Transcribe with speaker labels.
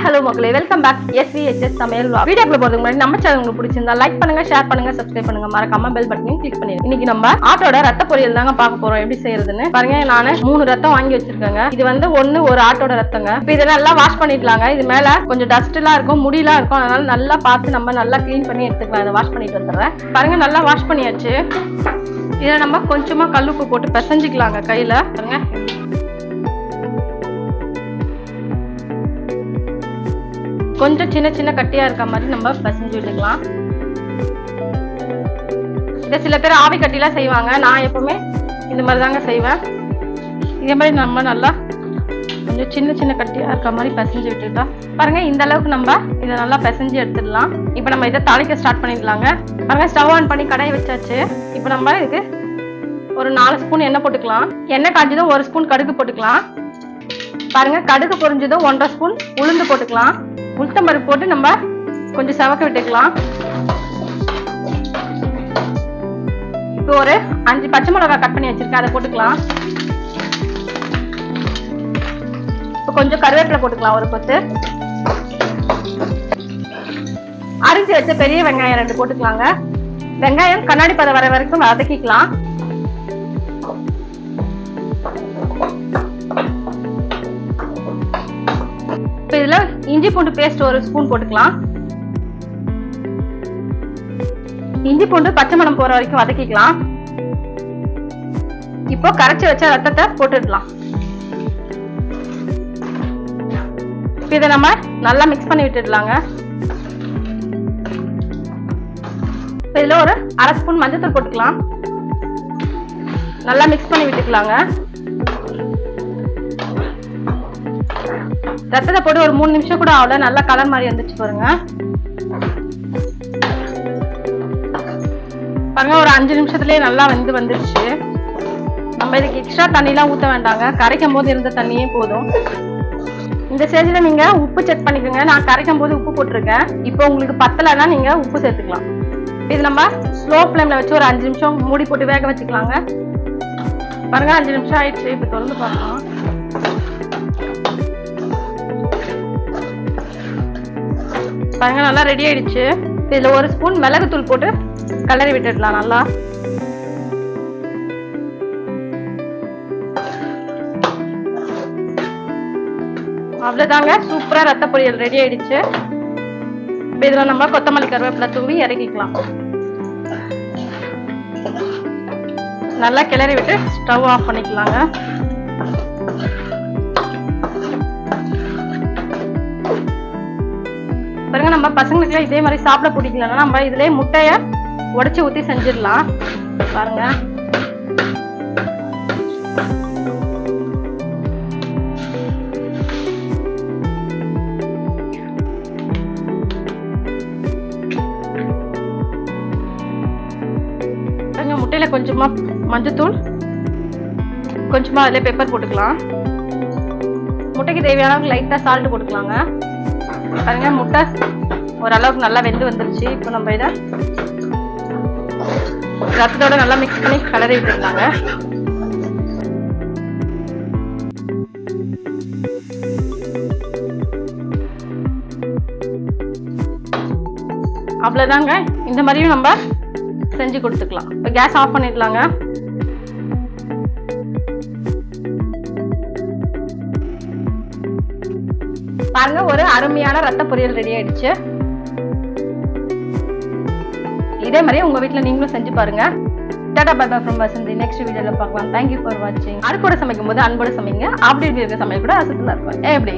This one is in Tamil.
Speaker 1: ஹாய் ஹலோ மக்களே, வெல்கம் பேக் SVHS சமையல் vlog. வீடியோக்குள்ள போறதுக்கு முன்னாடி நம்ம சேனல் உங்களுக்கு பிடிச்சிருந்தா லைக் பண்ணுங்க, ஷேர் பண்ணுங்க, சப்ஸ்கிரைப் பண்ணுங்க, மறக்காம பெல் பட்டனையும் கிளிக் பண்ணிடுங்க. இன்னைக்கு நம்ம ஆட்டோட ரத்த பொரியல் தாங்க பார்க்க போறோம். எப்படி செய்யறதுன்னு பாருங்க. நானு 3 ரத்தம் வாங்கி வச்சிருக்கேங்க. இது வந்து ஒரு ஆட்டோட ரத்தங்க. இப்போ இதெல்லாம் நல்லா வாஷ் பண்ணிடலாங்க. இது மேல கொஞ்சம் டஸ்ட் எல்லாம் இருக்கும், முடியெல்லாம் இருக்கும். அதனால நல்லா பார்த்து நம்ம நல்லா கிளீன் பண்ணி எடுத்துக்கலாம். இதை வாஷ் பண்ணிட்டு வந்துடுறேன். பாருங்க, நல்லா வாஷ் பண்ணியாச்சு. இதை நம்ம கொஞ்சமா கல்லுப்பு போட்டு பிசைஞ்சிக்கலாங்க கையில. பாருங்க, கொஞ்சம் சின்ன சின்ன கட்டியா இருக்க மாதிரி நம்ம பிசைஞ்சு விட்டுக்கலாம். இதை சில பேர் ஆவி கட்டிலாம் செய்வாங்க. நான் எப்பவுமே இந்த மாதிரி தாங்க செய்வேன். இதே மாதிரி நம்ம நல்லா கொஞ்சம் சின்ன சின்ன கட்டியா இருக்க மாதிரி பிசைஞ்சு விட்டுட்டா பாருங்க. இந்த அளவுக்கு நம்ம இதை நல்லா பிசைஞ்சு எடுத்துடலாம். இப்போ நம்ம இதை தாளிக்க ஸ்டார்ட் பண்ணிடலாங்க. பாருங்க, ஸ்டவ் ஆன் பண்ணி கடாயை வச்சாச்சு. இப்போ நம்ம இதுக்கு ஒரு 4 ஸ்பூன் எண்ணெய் போட்டுக்கலாம். எண்ணெய் காய்ச்சதும் 1 ஸ்பூன் கடுகு போட்டுக்கலாம். பாருங்க, கடுகு பொரிஞ்சதும் 1.5 ஸ்பூன் உளுந்து போட்டுக்கலாம். உளுத்தம்பருப்பு போட்டு நம்ம கொஞ்சம் சவக்க விட்டுக்கலாம். இப்போ ஒரு 5 பச்சை மிளகாய் கட் பண்ணி வச்சிருக்கேன், அதை போட்டுக்கலாம். இப்போ கொஞ்சம் கருவேப்பிலை போட்டுக்கலாம், ஒரு கொத்து. அரிஞ்சு வச்ச பெரிய வெங்காயம் 2 போட்டுக்கலாங்க. வெங்காயம் கண்ணாடி பதம் வர வரைக்கும் வதக்கிக்கலாம். இதுல இஞ்சி பூண்டு பேஸ்ட் 1 ஸ்பூன் போட்டுக்கலாம். இஞ்சி பூண்டு பச்சை மணம் போற வரைக்கும் வதக்கிக்கலாம். இப்போ கரைச்சி வச்ச ரத்தத்தை போட்டுடலாம். இதை நம்ம நல்லா மிக்ஸ் பண்ணி விட்டுடலாங்க. இதுல ஒரு 1/2 ஸ்பூன் மஞ்சள் போட்டுக்கலாம். நல்லா மிக்ஸ் பண்ணி விட்டுக்கலாங்க. ரத்தத்தை போட்டு ஒரு 3 நிமிஷம் கூட ஆகல, நல்லா கலர் மாதிரி வந்துச்சு பாருங்க. பாருங்க, ஒரு 5 நிமிஷத்துலயே நல்லா வந்துருச்சு. நம்ம இதுக்கு எக்ஸ்ட்ரா தண்ணிலாம் ஊற்ற வேண்டாங்க. கரைக்கும் போது இருந்த தண்ணியே போதும். இந்த ஸ்டேஜ்ல நீங்க உப்பு செக் பண்ணிக்கோங்க. நான் கரைக்கும் போது உப்பு போட்டிருக்கேன். இப்போ உங்களுக்கு பத்தலைன்னா நீங்க உப்பு சேர்த்துக்கலாம். இது நம்ம ஸ்லோ ஃப்ளேம்ல வச்சு ஒரு 5 நிமிஷம் மூடி போட்டு வேக வச்சுக்கலாங்க. பாருங்க, 5 நிமிஷம் ஆயிடுச்சு. இப்போ திறந்து பார்க்கலாம். பாருங்க, நல்லா ரெடி ஆயிடுச்சு. இதுல 1 ஸ்பூன் மிளகுத்தூள் போட்டு கலரி விட்டுடலாம் நல்லா. அவ்வளவுதாங்க, சூப்பரா ரத்த பொரியல் ரெடி ஆயிடுச்சு. இதுல நம்ம கொத்தமல்லி கருவேப்பிலை தூவி இறக்கிக்கலாம். நல்லா கிளறி விட்டு ஸ்டவ் ஆஃப் பண்ணிக்கலாங்க. பாருங்க, நம்ம பசங்களுக்கு இதே மாதிரி சாப்பிட பிடிக்கலன்னா நம்ம இதுலயே முட்டைய உடைச்சு ஊத்தி செஞ்சிடலாம். பாருங்க, முட்டையில கொஞ்சமா மஞ்சத்தூள், கொஞ்சமா அதுல பெப்பர் போட்டுக்கலாம். முட்டைக்கு தேவையான லைட்டா சால்ட் போட்டுக்கலாங்க. பாருங்க, முட்டை ஓரளவுக்கு நல்லா வெந்து வந்துருச்சு. இப்போ நம்ம இதை ரத்தத்தோட நல்லா மிக்ஸ் பண்ணி கலரி விட்டுருக்காங்க. அவ்வளவுதாங்க. இந்த மாதிரியும் நம்ம செஞ்சு கொடுத்துக்கலாம். இப்போ கேஸ் ஆஃப் பண்ணிடலாங்க. பாருங்க, ஒரு அருமையான ரத்த பொரியல் ரெடி ஆயிடுச்சு. இதே மாதிரி உங்க வீட்டுல நீங்களும் செஞ்சு பாருங்க. Tata bye bye from Vasanthi. Next வீடியோல பார்க்கலாம். தேங்க்யூ ஃபார் வாட்சிங். அடுப்போட சமைக்கும் போது அன்போட சமைங்க. அப்படி இருக்க சமையல் கூட அசத்துல இருக்கும். எப்படி?